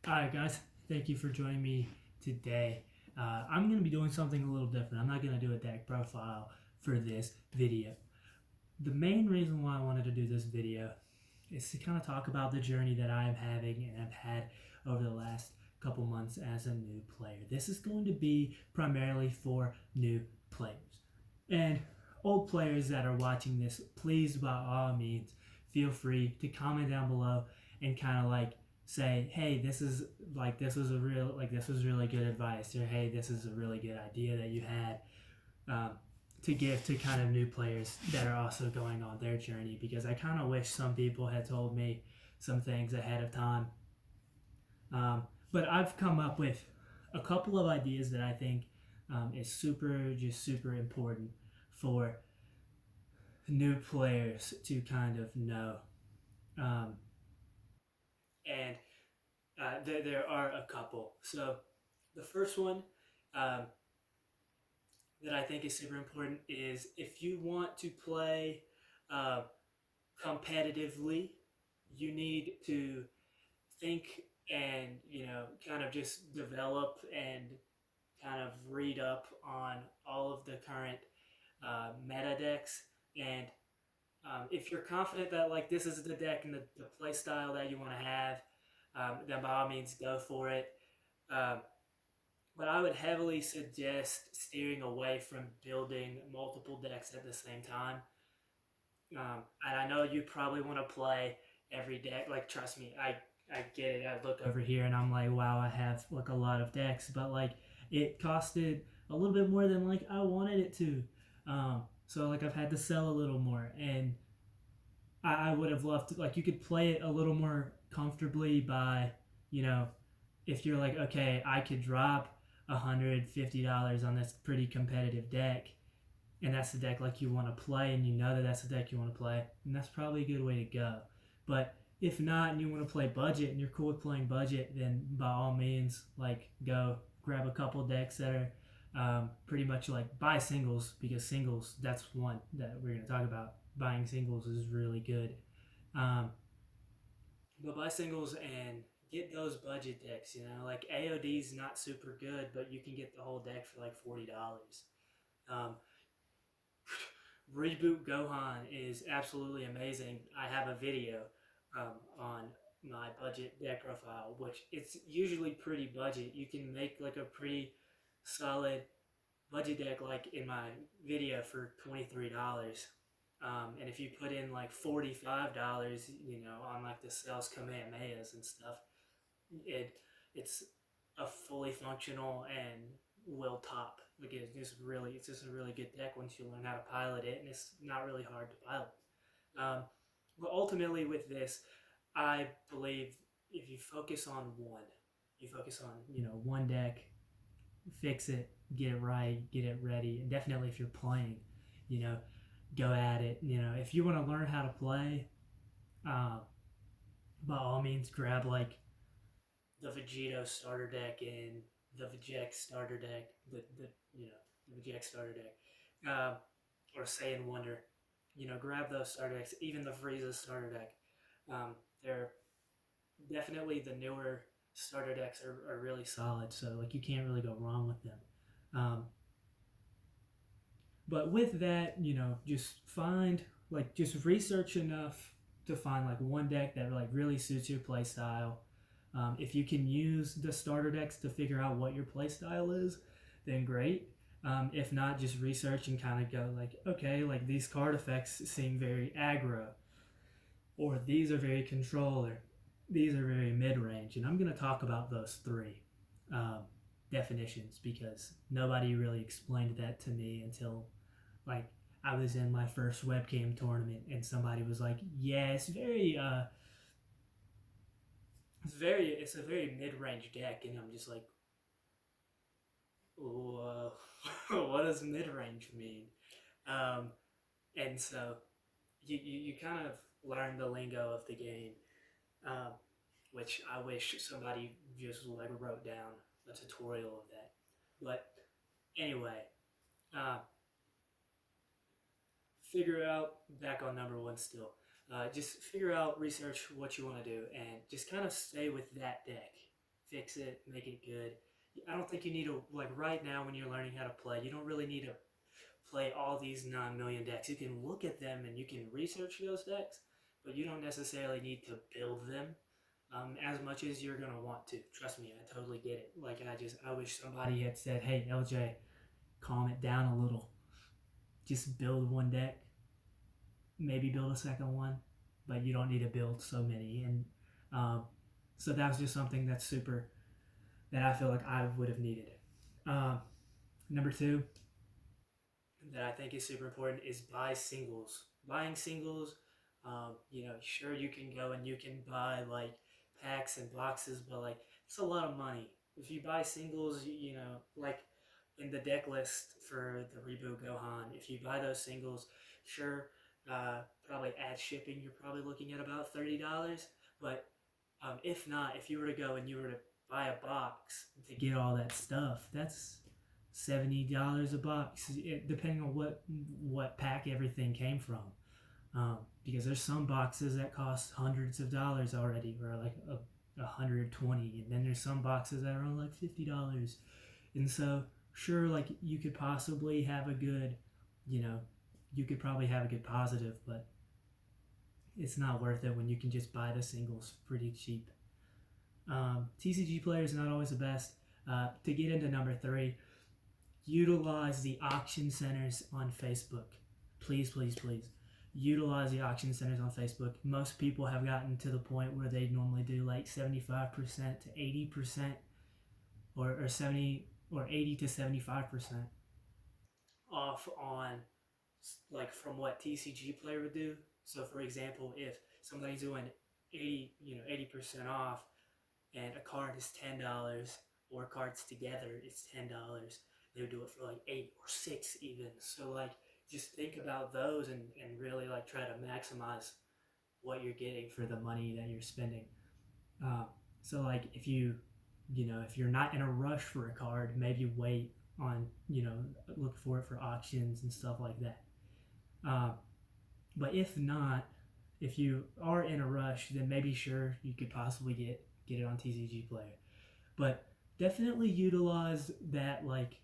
Alright guys, thank you for joining me today. I'm going to be doing something a little different. I'm not going to do a deck profile for this video. The main reason why I wanted to do this video is to kind of talk about the journey that I'm having and have had over the last couple months as a new player. This is going to be primarily for new players. And old players that are watching this, please by all means feel free to comment down below and kind of like say, hey, this was really good advice, or hey, this is a really good idea that you had, um, to give to kind of new players that are also going on their journey, because I kind of wish some people had told me some things ahead of time. But I've come up with a couple of ideas that I think is super important for new players to kind of know. Um, and there are a couple. So the first one um, that I think is super important is if you want to play uh, competitively, you need to think and kind of just develop and kind of read up on all of the current meta decks. And if you're confident that like this is the deck and the play style that you want to have, then by all means go for it. Um, but I would heavily suggest steering away from building multiple decks at the same time. And I know you probably want to play every deck. Like, trust me, I get it. I look over here and I'm like, wow, I have like a lot of decks, but like it costed a little bit more than like I wanted it to. So like I've had to sell a little more, and I would have loved to, like, you could play it a little more comfortably by, you know, if you're like, okay, I could drop $150 on this pretty competitive deck, and that's the deck like you want to play, and you know that that's the deck you want to play, and that's probably a good way to go. But if not, and you want to play budget, and you're cool with playing budget, then by all means, like, go grab a couple decks that are pretty much like buy singles, because singles, that's one that we're going to talk about. Buying singles is really good. Um, but buy singles and get those budget decks. Like AOD's not super good, but you can get the whole deck for like $40. Um, Reboot Gohan is absolutely amazing. I have a video on my budget deck profile, which it's usually pretty budget. You can make like a pretty solid budget deck like in my video for $23. And if you put in like $45, on like the Cells Kamehamehas and stuff, it it's a fully functional and will top. Like it's just a really good deck once you learn how to pilot it, and it's not really hard to pilot. Um, but ultimately, with this, I believe if you focus on one, you focus on one deck, fix it, get it right, get it ready, and definitely if you're playing, you know, go at it. If you want to learn how to play, uh, by all means, grab like the Vegito starter deck and the Vegeta starter deck, the Vegeta starter deck, or Saiyan Wonder. Grab those starter decks, even the Frieza starter deck. They're definitely the newer starter decks are really solid, so like you can't really go wrong with them. Um, but with that, just find like just research enough to find like one deck that like really suits your play style. If you can use the starter decks to figure out what your play style is, then great. If not, just research and kind of go like, okay, like these card effects seem very aggro, or these are very control, or these are very mid range. And I'm going to talk about those three um, definitions, because nobody really explained that to me until like I was in my first webcam tournament, and somebody was like, "Yeah, it's a very mid range deck," and I'm just like, "Whoa, what does mid range mean?" Um, and so you kind of learn the lingo of the game, um, which I wish somebody just like wrote down a tutorial of that. But anyway, uh, figure out, back on number one still. Just figure out, research what you want to do, and just kind of stay with that deck. fix it, make it good. I don't think you need to, like right now when you're learning how to play, you don't really need to play all these 9 million decks. You can look at them and you can research those decks, but you don't necessarily need to build them as much as you're going to want to. Trust me, I totally get it. Like, I wish somebody had said, hey, LJ, calm it down a little. Just build one deck, maybe build a second one, but you don't need to build so many. And so that was just something that I feel like I would have needed. Number 2 that I think is super important is buy singles. Buying singles, sure you can go and you can buy like packs and boxes, but like it's a lot of money. If you buy singles, like in the deck list for the Reboot Gohan, if you buy those singles, sure, probably add shipping, you're probably looking at about $30. But if not, if you were to go and you were to buy a box to get all that stuff, that's $70 a box, depending on what pack everything came from. Because there's some boxes that cost hundreds of dollars already, or like $120, and then there's some boxes that are only like $50. And so, sure, like you could possibly have a good, you could probably have a good positive, but it's not worth it when you can just buy the singles pretty cheap. TCG Player is not always the best. To get into number 3, utilize the auction centers on Facebook. Please, please, please. Utilize the auction centers on Facebook. Most people have gotten to the point where they normally do like 75% to 80%, or 70 or 80 to 75% off on, like, from what TCG Player would do. So for example, if somebody's doing 80% off and a card is $10, or cards together it's $10, they would do it for like 8 or 6 even. So like, just think about those and really like try to maximize what you're getting for the money that you're spending. So like if if you're not in a rush for a card, maybe wait on, look for it for auctions and stuff like that. But if not, if you are in a rush, then maybe sure you could possibly get it on TCG Player. But definitely utilize that like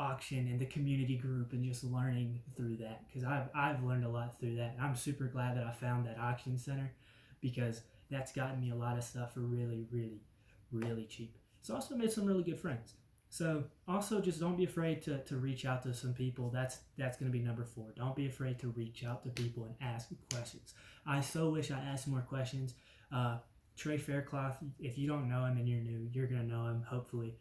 auction and the community group and just learning through that, because I've learned a lot through that. And I'm super glad that I found that auction center, because that's gotten me a lot of stuff for really, really, really cheap. It's also made some really good friends. So also just don't be afraid to reach out to some people. That's going to be number 4. Don't be afraid to reach out to people and ask questions. I so wish I asked more questions. Trey Faircloth, if you don't know him and you're new, you're going to know him, hopefully.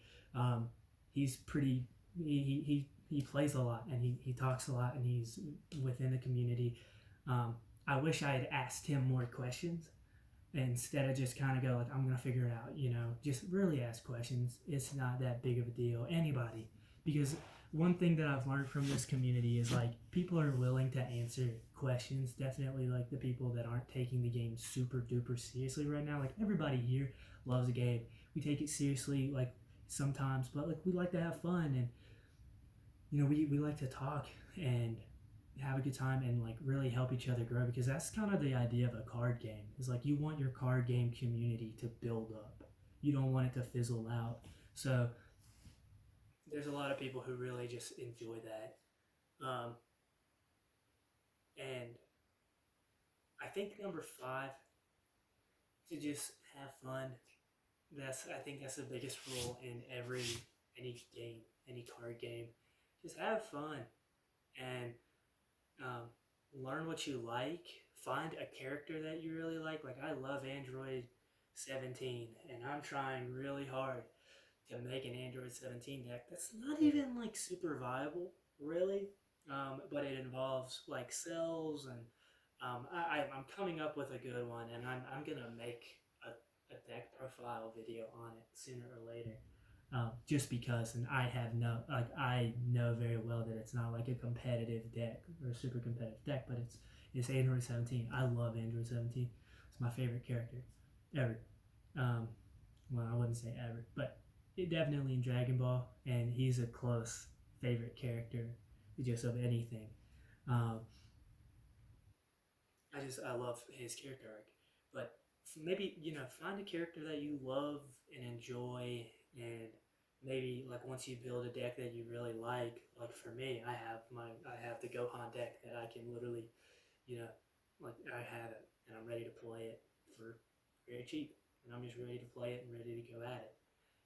He's pretty... He plays a lot, and he talks a lot, and he's within the community. I wish I had asked him more questions instead of just kind of go like, I'm going to figure it out, just really ask questions. It's not that big of a deal. Anybody. Because one thing that I've learned from this community is like people are willing to answer questions. Definitely like the people that aren't taking the game super duper seriously right now. Like everybody here loves the game. We take it seriously like sometimes, but like we like to have fun, and we like to talk and have a good time and like really help each other grow, because that's kind of the idea of a card game. Is like you want your card game community to build up. You don't want it to fizzle out. So there's a lot of people who really just enjoy that. And I think number 5, to just have fun. I think that's the biggest rule in any game, any card game. Just have fun and learn what you like. Find a character that you really like. Like I love Android 17, and I'm trying really hard to make an Android 17 deck that's not even like super viable, really. But it involves like cells, and I'm coming up with a good one, and I'm gonna make a deck profile video on it sooner or later. Just because, and I know very well that it's not like a competitive deck or a super competitive deck, but it's Android 17. I love Android 17. It's my favorite character ever. Well, I wouldn't say ever, but it definitely in Dragon Ball, and he's a close favorite character just of anything. I love his character arc. But maybe, find a character that you love and enjoy, and maybe like once you build a deck that you really like for me, I have the Gohan deck that I can literally, you know, like I have it and I'm ready to play it for very cheap, and I'm just ready to play it and ready to go at it.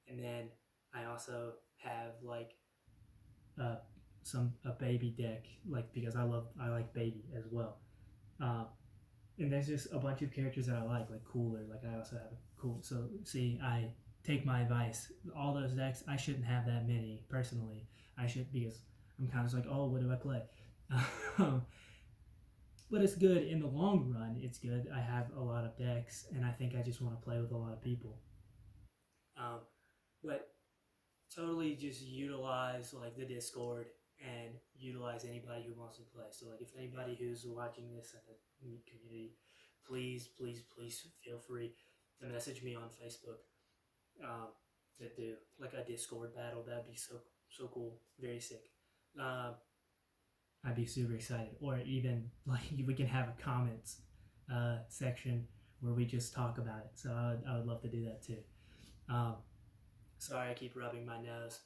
And then I also have like uh, a baby deck, like because I like baby as well. Uh, and there's just a bunch of characters that I like cooler. Like I also have a cool. So see, I take my advice. All those decks, I shouldn't have that many personally. I should, because I'm kind of like, oh, what do I play? But it's good in the long run. It's good. I have a lot of decks, and I think I just want to play with a lot of people. But totally just utilize like the Discord and utilize anybody who wants to play. So like if anybody who's watching this in the community, please feel free to message me on Facebook to do like a Discord battle. That'd be so cool, very sick. I'd be super excited. Or even like we can have a comments section where we just talk about it. So I would love to do that too. Sorry, I keep rubbing my nose.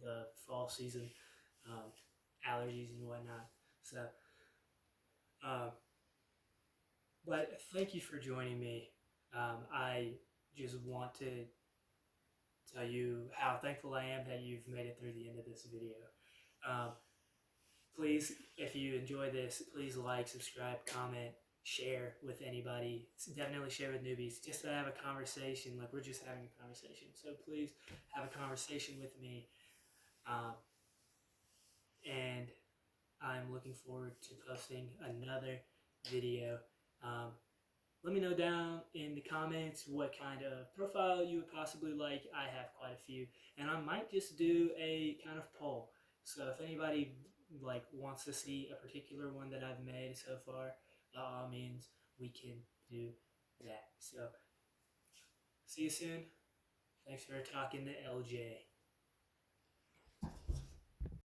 The fall season, allergies and whatnot. So, but thank you for joining me. I just want to tell you how thankful I am that you've made it through the end of this video. Please, if you enjoy this, please like, subscribe, comment, share with anybody. Definitely share with newbies, just to have a conversation. Like we're just having a conversation. So please have a conversation with me. And I'm looking forward to posting another video. Let me know down in the comments what kind of profile you would possibly like. I have quite a few, and I might just do a kind of poll. So if anybody like wants to see a particular one that I've made so far, by all means, we can do that. So see you soon. Thanks for talking to LJ.